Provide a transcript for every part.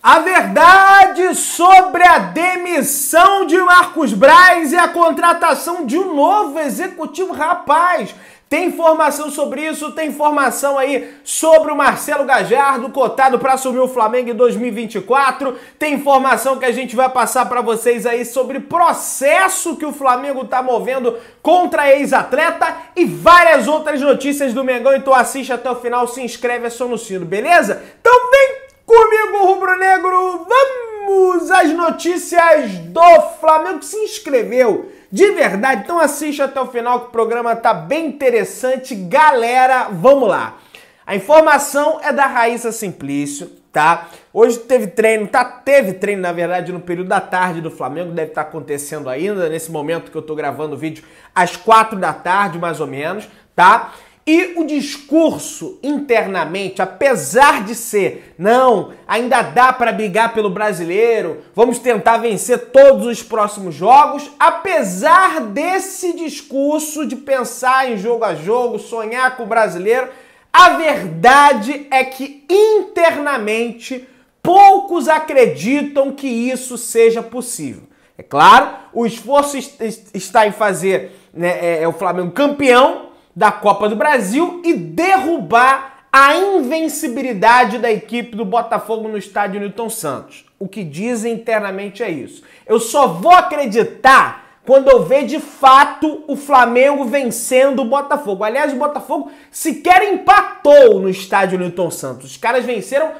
A verdade sobre a demissão de Marcos Braz e a contratação de um novo executivo. Rapaz, tem informação sobre isso, tem informação aí sobre o Marcelo Gallardo, cotado para assumir o Flamengo em 2024. Tem informação que a gente vai passar para vocês aí sobre o processo que o Flamengo tá movendo contra ex-atleta e várias outras notícias do Mengão. Então assiste até o final, se inscreve, aciona o sino, beleza? Então vem comigo, rubro-negro, vamos às notícias do Flamengo que se inscreveu de verdade. Então assiste até o final que o programa tá bem interessante. Galera, vamos lá. A informação é da Raíssa Simplício, tá? Hoje teve treino, teve treino na verdade no período da tarde do Flamengo, deve estar acontecendo ainda nesse momento que eu tô gravando o vídeo às 4 da tarde mais ou menos, tá? E o discurso internamente, apesar de ser, não, ainda dá para brigar pelo brasileiro, vamos tentar vencer todos os próximos jogos, apesar desse discurso de pensar em jogo a jogo, sonhar com o brasileiro, a verdade é que internamente poucos acreditam que isso seja possível. É claro, o esforço está em fazer o Flamengo campeão da Copa do Brasil e derrubar a invencibilidade da equipe do Botafogo no estádio Newton Santos. O que dizem internamente é isso. Eu só vou acreditar quando eu ver de fato o Flamengo vencendo o Botafogo. Aliás, o Botafogo sequer empatou no estádio Newton Santos. Os caras venceram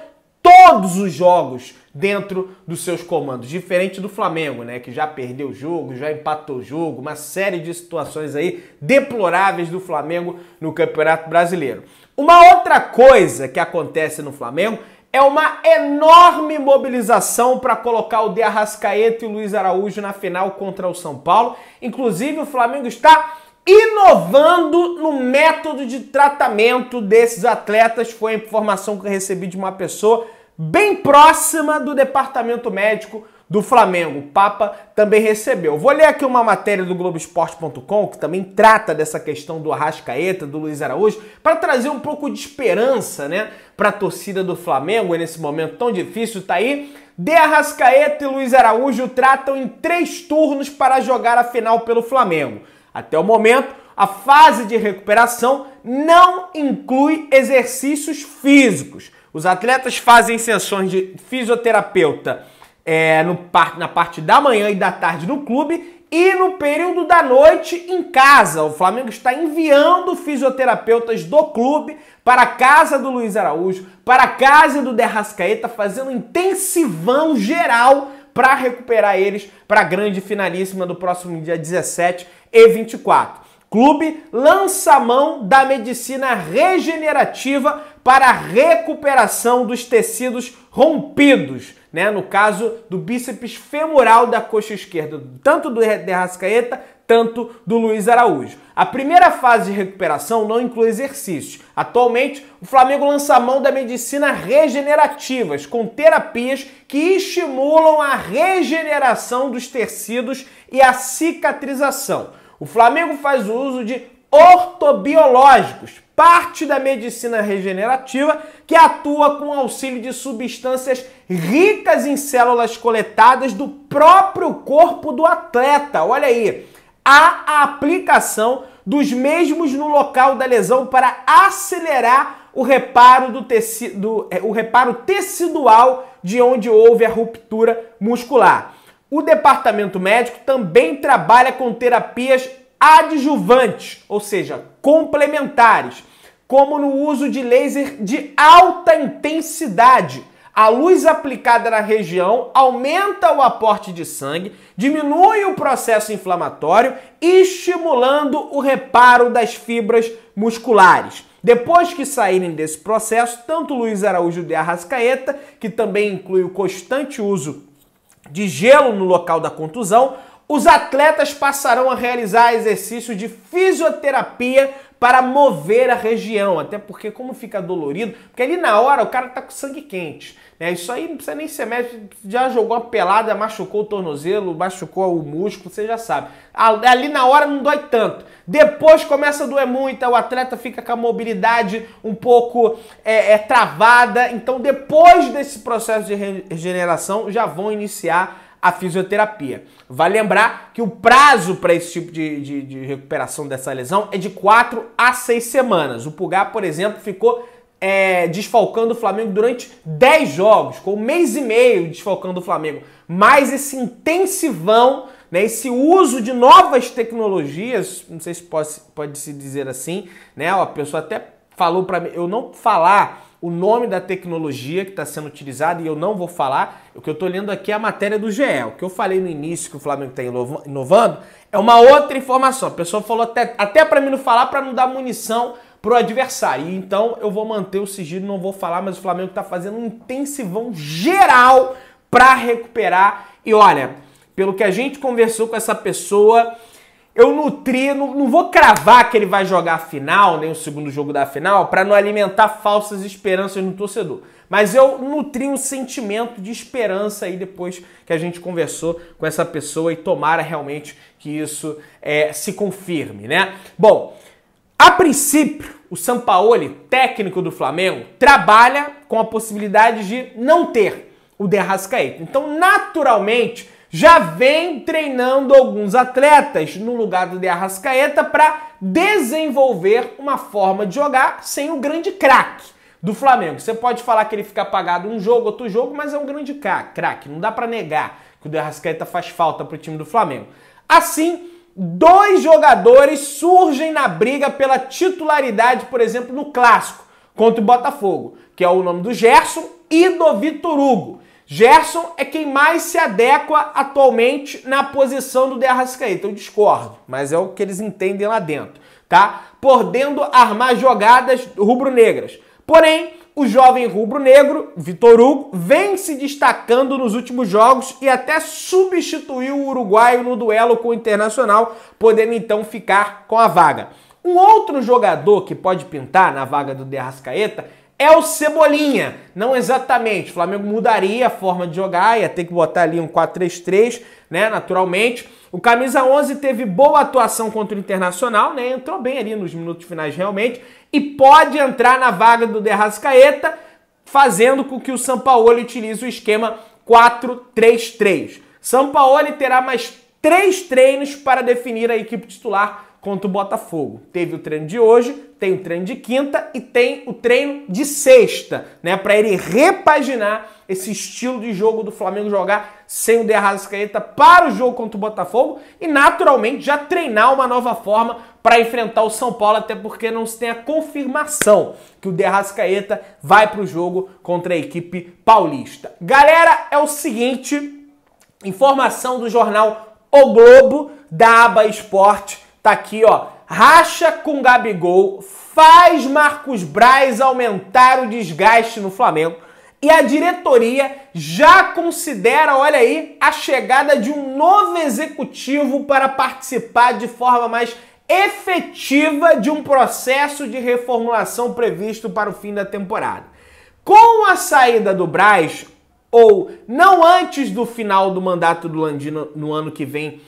todos os jogos dentro dos seus comandos, diferente do Flamengo, né, que já perdeu o jogo, já empatou o jogo, uma série de situações aí deploráveis do Flamengo no Campeonato Brasileiro. Uma outra coisa que acontece no Flamengo é uma enorme mobilização para colocar o De Arrascaeta e o Luiz Araújo na final contra o São Paulo. Inclusive, o Flamengo está inovando no método de tratamento desses atletas. Foi a informação que eu recebi de uma pessoa bem próxima do departamento médico do Flamengo. O Papa também recebeu. Vou ler aqui uma matéria do Globoesporte.com que também trata dessa questão do Arrascaeta, do Luiz Araújo, para trazer um pouco de esperança, né, para a torcida do Flamengo nesse momento tão difícil. Tá aí. De Arrascaeta e Luiz Araújo tratam em 3 turnos para jogar a final pelo Flamengo. Até o momento, a fase de recuperação não inclui exercícios físicos. Os atletas fazem sessões de fisioterapeuta na parte da manhã e da tarde no clube e no período da noite em casa. O Flamengo está enviando fisioterapeutas do clube para a casa do Luiz Araújo, para a casa do De Arrascaeta, fazendo um intensivão geral para recuperar eles para a grande finalíssima do próximo dia 17 e 24. Clube lança a mão da medicina regenerativa para a recuperação dos tecidos rompidos, né? No caso do bíceps femoral da coxa esquerda, tanto do De Arrascaeta, tanto do Luiz Araújo. A primeira fase de recuperação não inclui exercícios. Atualmente, o Flamengo lança a mão da medicina regenerativas, com terapias que estimulam a regeneração dos tecidos e a cicatrização. O Flamengo faz uso de ortobiológicos, parte da medicina regenerativa que atua com auxílio de substâncias ricas em células coletadas do próprio corpo do atleta. Olha aí, há a aplicação dos mesmos no local da lesão para acelerar o reparo o reparo tecidual de onde houve a ruptura muscular. O departamento médico também trabalha com terapias adjuvantes, ou seja, complementares, como no uso de laser de alta intensidade. A luz aplicada na região aumenta o aporte de sangue, diminui o processo inflamatório, estimulando o reparo das fibras musculares. Depois que saírem desse processo, tanto Luiz Araújo e De Arrascaeta, que também inclui o constante uso de gelo no local da contusão, os atletas passarão a realizar exercícios de fisioterapia para mover a região, até porque como fica dolorido, porque ali na hora o cara tá com sangue quente, né? Isso aí não precisa nem ser médico, já jogou uma pelada, machucou o tornozelo, machucou o músculo, você já sabe. Ali na hora não dói tanto. Depois começa a doer muito, o atleta fica com a mobilidade um pouco travada, então depois desse processo de regeneração já vão iniciar a fisioterapia. Vale lembrar que o prazo para esse tipo de recuperação dessa lesão é de 4 a 6 semanas. O Pulgar, por exemplo, ficou desfalcando o Flamengo durante 10 jogos, com 1 mês e meio desfalcando o Flamengo. Mas esse intensivão, né, esse uso de novas tecnologias, não sei se pode se dizer assim, né, a pessoa até falou para mim, eu não falar o nome da tecnologia que está sendo utilizada e eu não vou falar, o que eu estou lendo aqui é a matéria do GE. O que eu falei no início que o Flamengo está inovando é uma outra informação. A pessoa falou até para mim não falar para não dar munição pro adversário. Então eu vou manter o sigilo, não vou falar, mas o Flamengo está fazendo um intensivão geral para recuperar. E olha, pelo que a gente conversou com essa pessoa, eu nutri, não vou cravar que ele vai jogar a final, nem o segundo jogo da final, para não alimentar falsas esperanças no torcedor. Mas eu nutri um sentimento de esperança aí depois que a gente conversou com essa pessoa e tomara realmente que isso se confirme, né? Bom, a princípio, o Sampaoli, técnico do Flamengo, trabalha com a possibilidade de não ter o De Arrascaeta. Então, naturalmente, já vem treinando alguns atletas no lugar do De Arrascaeta para desenvolver uma forma de jogar sem o grande craque do Flamengo. Você pode falar que ele fica apagado um jogo, outro jogo, mas é um grande craque. Não dá para negar que o De Arrascaeta faz falta para o time do Flamengo. Assim, 2 jogadores surgem na briga pela titularidade, por exemplo, no Clássico contra o Botafogo, que é o nome do Gerson e do Vitor Hugo. Gerson é quem mais se adequa atualmente na posição do De Arrascaeta. Eu discordo, mas é o que eles entendem lá dentro, tá? Podendo armar jogadas rubro-negras. Porém, o jovem rubro-negro, Vitor Hugo, vem se destacando nos últimos jogos e até substituiu o uruguaio no duelo com o Internacional, podendo então ficar com a vaga. Um outro jogador que pode pintar na vaga do De Arrascaeta é o Cebolinha. Não exatamente, o Flamengo mudaria a forma de jogar, ia ter que botar ali um 4-3-3, né, naturalmente. O camisa 11 teve boa atuação contra o Internacional, né, entrou bem ali nos minutos finais realmente, e pode entrar na vaga do De Arrascaeta, fazendo com que o Sampaoli utilize o esquema 4-3-3. Sampaoli terá mais 3 treinos para definir a equipe titular contra o Botafogo. Teve o treino de hoje, tem o treino de quinta e tem o treino de sexta, né, para ele repaginar esse estilo de jogo do Flamengo, jogar sem o De Arrascaeta para o jogo contra o Botafogo e naturalmente já treinar uma nova forma para enfrentar o São Paulo, até porque não se tem a confirmação que o De Arrascaeta vai para o jogo contra a equipe paulista. Galera, é o seguinte, informação do jornal O Globo, da aba Esporte, tá aqui, ó. Racha com Gabigol faz Marcos Braz aumentar o desgaste no Flamengo e a diretoria já considera, olha aí, a chegada de um novo executivo para participar de forma mais efetiva de um processo de reformulação previsto para o fim da temporada. Com a saída do Braz, ou não antes do final do mandato do Landim no ano que vem,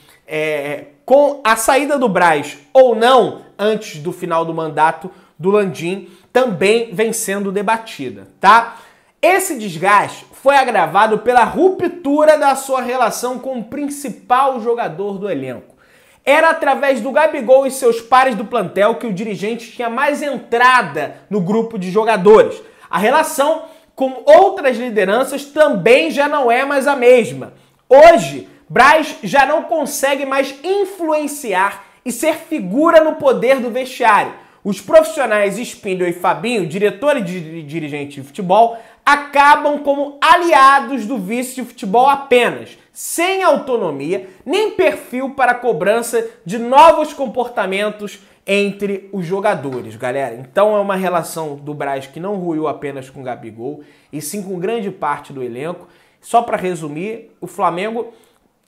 com a saída do Braz ou não antes do final do mandato do Landim, também vem sendo debatida, tá? Esse desgaste foi agravado pela ruptura da sua relação com o principal jogador do elenco. Era através do Gabigol e seus pares do plantel que o dirigente tinha mais entrada no grupo de jogadores. A relação com outras lideranças também já não é mais a mesma. Hoje, Braz já não consegue mais influenciar e ser figura no poder do vestiário. Os profissionais Spindle e Fabinho, diretor e dirigente de futebol, acabam como aliados do vice de futebol apenas, sem autonomia nem perfil para a cobrança de novos comportamentos entre os jogadores, galera. Então é uma relação do Braz que não ruiu apenas com o Gabigol, e sim com grande parte do elenco. Só para resumir, o Flamengo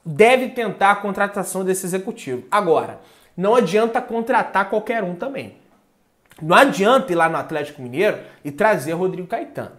deve tentar a contratação desse executivo. Agora, não adianta contratar qualquer um também. Não adianta ir lá no Atlético Mineiro e trazer Rodrigo Caetano,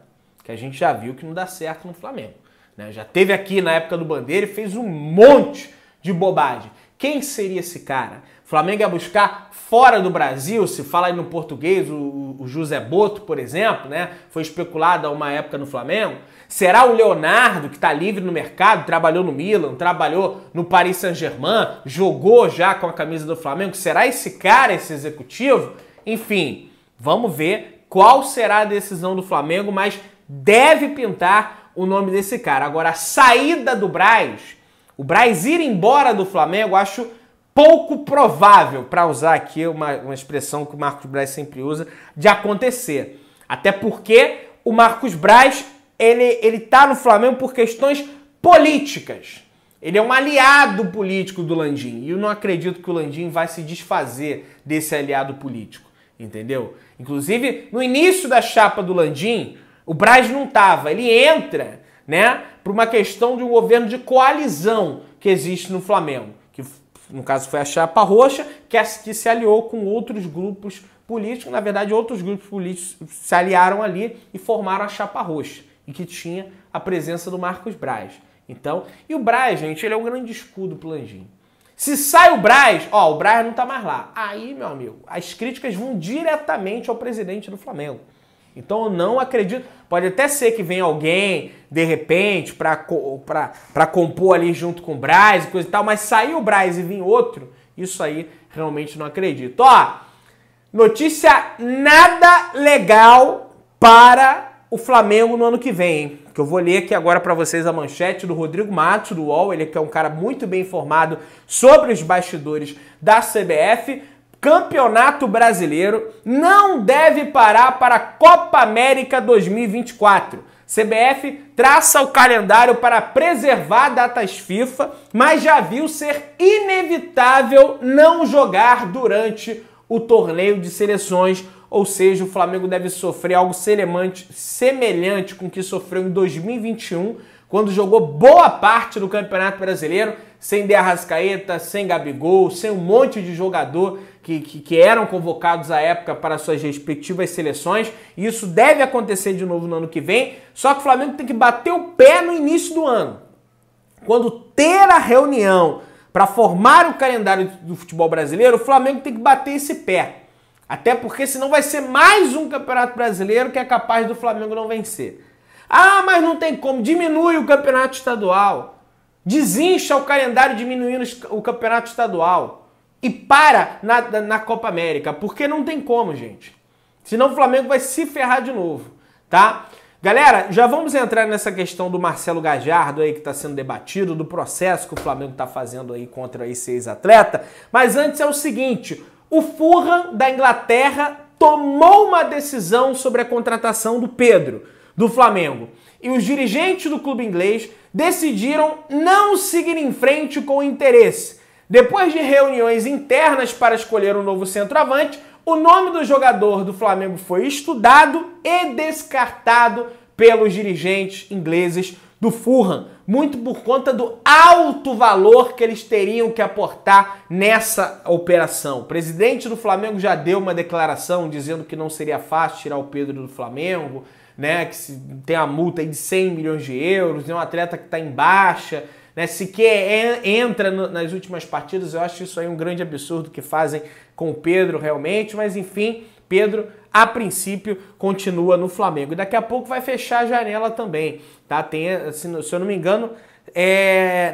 que a gente já viu que não dá certo no Flamengo, né? Já teve aqui na época do Bandeira e fez um monte de bobagem. Quem seria esse cara? O Flamengo ia buscar fora do Brasil, se fala aí no português, o José Boto, por exemplo, né? Foi especulado há uma época no Flamengo. Será o Leonardo, que está livre no mercado, trabalhou no Milan, trabalhou no Paris Saint-Germain, jogou já com a camisa do Flamengo? Será esse cara, esse executivo? Enfim, vamos ver qual será a decisão do Flamengo, mas deve pintar o nome desse cara. Agora, a saída do Braz, o Braz ir embora do Flamengo, acho pouco provável, para usar aqui uma expressão que o Marcos Braz sempre usa, de acontecer. Até porque o Marcos Braz, ele tá no Flamengo por questões políticas. Ele é um aliado político do Landim. E eu não acredito que o Landim vai se desfazer desse aliado político. Entendeu? Inclusive, no início da chapa do Landim, o Braz não estava. Ele entra, né, por uma questão de um governo de coalizão que existe no Flamengo. Que, no caso, foi a chapa roxa, que se aliou com outros grupos políticos. Na verdade, outros grupos políticos se aliaram ali e formaram a chapa roxa. E que tinha a presença do Marcos Braz. Então, e o Braz, gente, ele é um grande escudo pro Landim. Se sai o Braz, o Braz não tá mais lá. Aí, meu amigo, as críticas vão diretamente ao presidente do Flamengo. Então eu não acredito. Pode até ser que venha alguém, de repente, pra compor ali junto com o Braz e coisa e tal, mas sair o Braz e vir outro, isso aí realmente não acredito. Notícia nada legal para o Flamengo no ano que vem, hein? Que eu vou ler aqui agora para vocês a manchete do Rodrigo Matos, do UOL, ele que é um cara muito bem informado sobre os bastidores da CBF. Campeonato Brasileiro não deve parar para a Copa América 2024. CBF traça o calendário para preservar datas FIFA, mas já viu ser inevitável não jogar durante o torneio de seleções. Ou seja, o Flamengo deve sofrer algo semelhante com o que sofreu em 2021, quando jogou boa parte do Campeonato Brasileiro, sem De Arrascaeta, sem Gabigol, sem um monte de jogador que eram convocados à época para suas respectivas seleções. E isso deve acontecer de novo no ano que vem, só que o Flamengo tem que bater o pé no início do ano. Quando ter a reunião para formar o calendário do futebol brasileiro, o Flamengo tem que bater esse pé. Até porque senão vai ser mais um Campeonato Brasileiro que é capaz do Flamengo não vencer. Mas não tem como. Diminui o Campeonato Estadual. Desincha o calendário diminuindo o Campeonato Estadual. E para na Copa América. Porque não tem como, gente. Senão o Flamengo vai se ferrar de novo, tá? Galera, já vamos entrar nessa questão do Marcelo Gajardo aí que está sendo debatido, do processo que o Flamengo está fazendo aí contra esse ex-atleta. Mas antes é o seguinte... O Fulham da Inglaterra tomou uma decisão sobre a contratação do Pedro, do Flamengo. E os dirigentes do clube inglês decidiram não seguir em frente com o interesse. Depois de reuniões internas para escolher um novo centroavante, o nome do jogador do Flamengo foi estudado e descartado pelos dirigentes ingleses do Fulham, muito por conta do alto valor que eles teriam que aportar nessa operação. O presidente do Flamengo já deu uma declaração dizendo que não seria fácil tirar o Pedro do Flamengo, né? Que tem a multa aí de 100 milhões de euros, é um atleta que está em baixa, né? Sequer entra nas últimas partidas. Eu acho isso aí um grande absurdo que fazem com o Pedro realmente, mas enfim, Pedro, a princípio, continua no Flamengo. E daqui a pouco vai fechar a janela também, tá? Tem, se eu não me engano,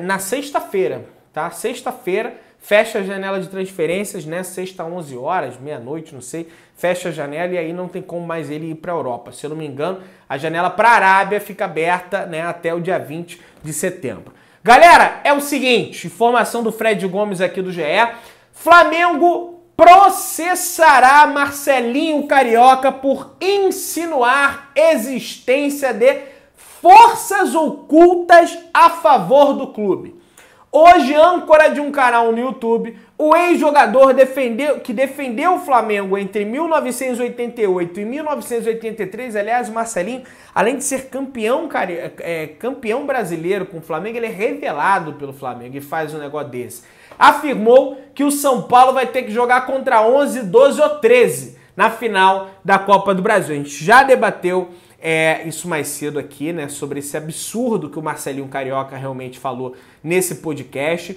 na sexta-feira, tá? Sexta-feira fecha a janela de transferências, né? Sexta, 11 horas, meia-noite, não sei. Fecha a janela e aí não tem como mais ele ir para a Europa. Se eu não me engano, a janela para a Arábia fica aberta, né, até o dia 20 de setembro. Galera, é o seguinte, informação do Fred Gomes aqui do GE. Flamengo processará Marcelinho Carioca por insinuar existência de forças ocultas a favor do clube. Hoje, âncora de um canal no YouTube, o ex-jogador que defendeu o Flamengo entre 1988 e 1983, aliás, o Marcelinho, além de ser campeão brasileiro com o Flamengo, ele é revelado pelo Flamengo e faz um negócio desse. Afirmou que o São Paulo vai ter que jogar contra 11, 12 ou 13 na final da Copa do Brasil. A gente já debateu isso mais cedo aqui, né, sobre esse absurdo que o Marcelinho Carioca realmente falou nesse podcast.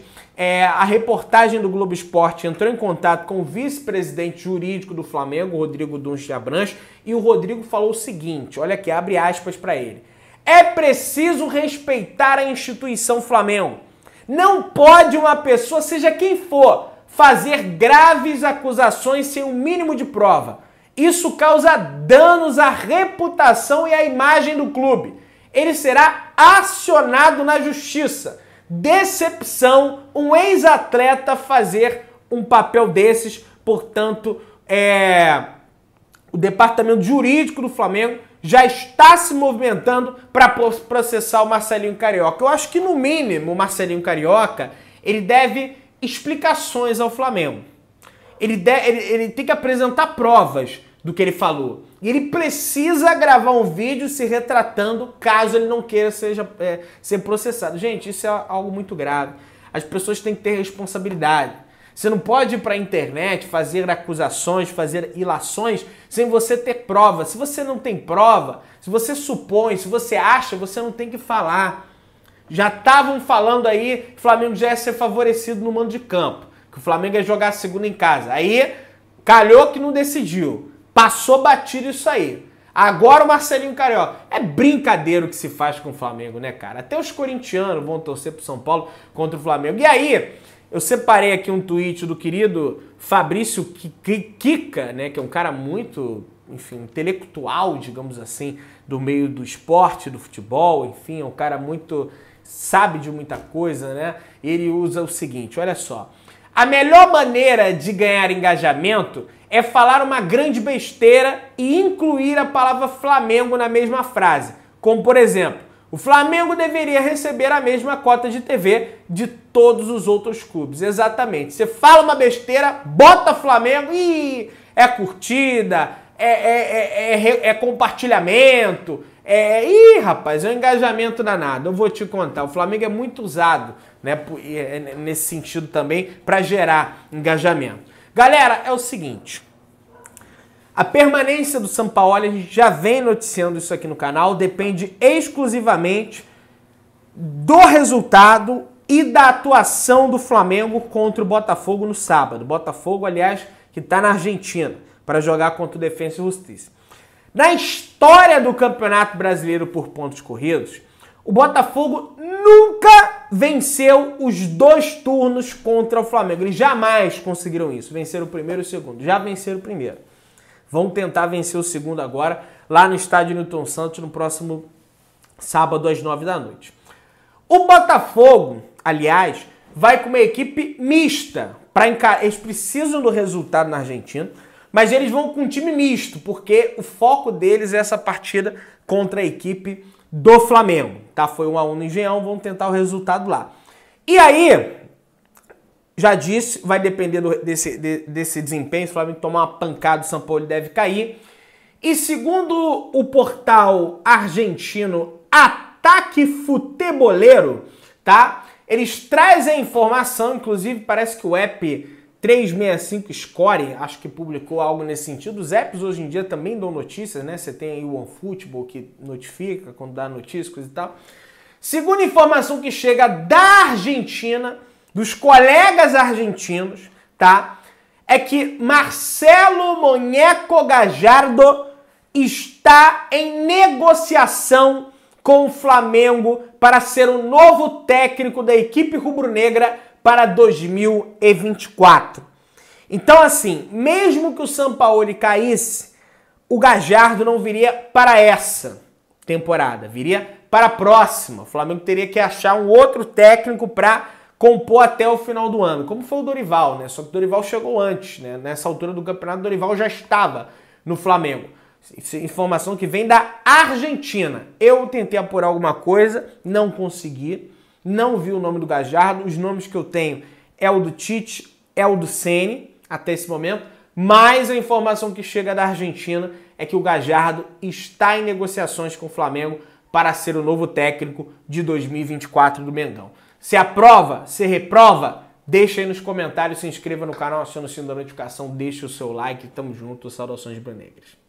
A reportagem do Globo Esporte entrou em contato com o vice-presidente jurídico do Flamengo, Rodrigo Dunst de Abranches, e o Rodrigo falou o seguinte, olha aqui, abre aspas para ele. É preciso respeitar a instituição Flamengo. Não pode uma pessoa, seja quem for, fazer graves acusações sem o mínimo de prova. Isso causa danos à reputação e à imagem do clube. Ele será acionado na justiça. Decepção, um ex-atleta fazer um papel desses. Portanto, o departamento jurídico do Flamengo já está se movimentando para processar o Marcelinho Carioca. Eu acho que, no mínimo, o Marcelinho Carioca ele deve explicações ao Flamengo. Ele tem que apresentar provas do que ele falou. E ele precisa gravar um vídeo se retratando caso ele não queira ser processado. Gente, isso é algo muito grave. As pessoas têm que ter responsabilidade. Você não pode ir para a internet fazer acusações, fazer ilações sem você ter prova. Se você não tem prova, se você supõe, se você acha, você não tem que falar. Já estavam falando aí que o Flamengo já ia ser favorecido no mando de campo, que o Flamengo ia jogar a segunda em casa. Aí, calhou que não decidiu. Passou batido isso aí. Agora o Marcelinho Carioca. É brincadeira o que se faz com o Flamengo, né, cara? Até os corintianos vão torcer pro São Paulo contra o Flamengo. E aí, eu separei aqui um tweet do querido Fabrício Kika, né, que é um cara muito, enfim, intelectual, digamos assim, do meio do esporte, do futebol, enfim, é um cara muito, sabe de muita coisa, né? Ele usa o seguinte, olha só. A melhor maneira de ganhar engajamento é falar uma grande besteira e incluir a palavra Flamengo na mesma frase. Como, por exemplo, o Flamengo deveria receber a mesma cota de TV de todos os outros clubes. Exatamente. Você fala uma besteira, bota Flamengo e é curtida, é compartilhamento. Rapaz, é um engajamento danado. Eu vou te contar. O Flamengo é muito usado, né, nesse sentido também para gerar engajamento. Galera, é o seguinte, a permanência do Sampaoli, a gente já vem noticiando isso aqui no canal, depende exclusivamente do resultado e da atuação do Flamengo contra o Botafogo no sábado. Botafogo, aliás, que está na Argentina para jogar contra o Defensa e Justiça. Na história do Campeonato Brasileiro por pontos corridos, o Botafogo nunca venceu os 2 turnos contra o Flamengo. Eles jamais conseguiram isso. Venceram o primeiro e o segundo. Já venceram o primeiro. Vão tentar vencer o segundo agora, lá no estádio Newton Santos, no próximo sábado às 9 da noite. O Botafogo, aliás, vai com uma equipe mista. Eles precisam do resultado na Argentina, mas eles vão com um time misto, porque o foco deles é essa partida contra a equipe do Flamengo, tá? Foi 1-1 no Engenhão, vão tentar o resultado lá. E aí, já disse, vai depender desse desempenho, se o Flamengo tomar uma pancada, o São Paulo deve cair. E segundo o portal argentino Ataque Futeboleiro, tá? Eles trazem a informação, inclusive parece que o app 365 Score, acho que publicou algo nesse sentido. Os apps hoje em dia também dão notícias, né? Você tem aí o OneFootball que notifica quando dá notícias, coisa e tal. Segundo a informação que chega da Argentina, dos colegas argentinos, tá? É que Marcelo Moneco Gallardo está em negociação com o Flamengo para ser o novo técnico da equipe rubro-negra para 2024. Então, assim, mesmo que o Sampaoli caísse, o Gallardo não viria para essa temporada, viria para a próxima. O Flamengo teria que achar um outro técnico para compor até o final do ano, como foi o Dorival, né? Só que o Dorival chegou antes, né? Nessa altura do campeonato, o Dorival já estava no Flamengo. Informação que vem da Argentina. Eu tentei apurar alguma coisa, não consegui, não vi o nome do Gallardo. Os nomes que eu tenho é o do Tite, é o do Ceni, até esse momento, mas a informação que chega da Argentina é que o Gallardo está em negociações com o Flamengo para ser o novo técnico de 2024 do Mengão. Se aprova, se reprova, deixa aí nos comentários, se inscreva no canal, aciona o sino da notificação, deixa o seu like, tamo junto, saudações rubro-negras.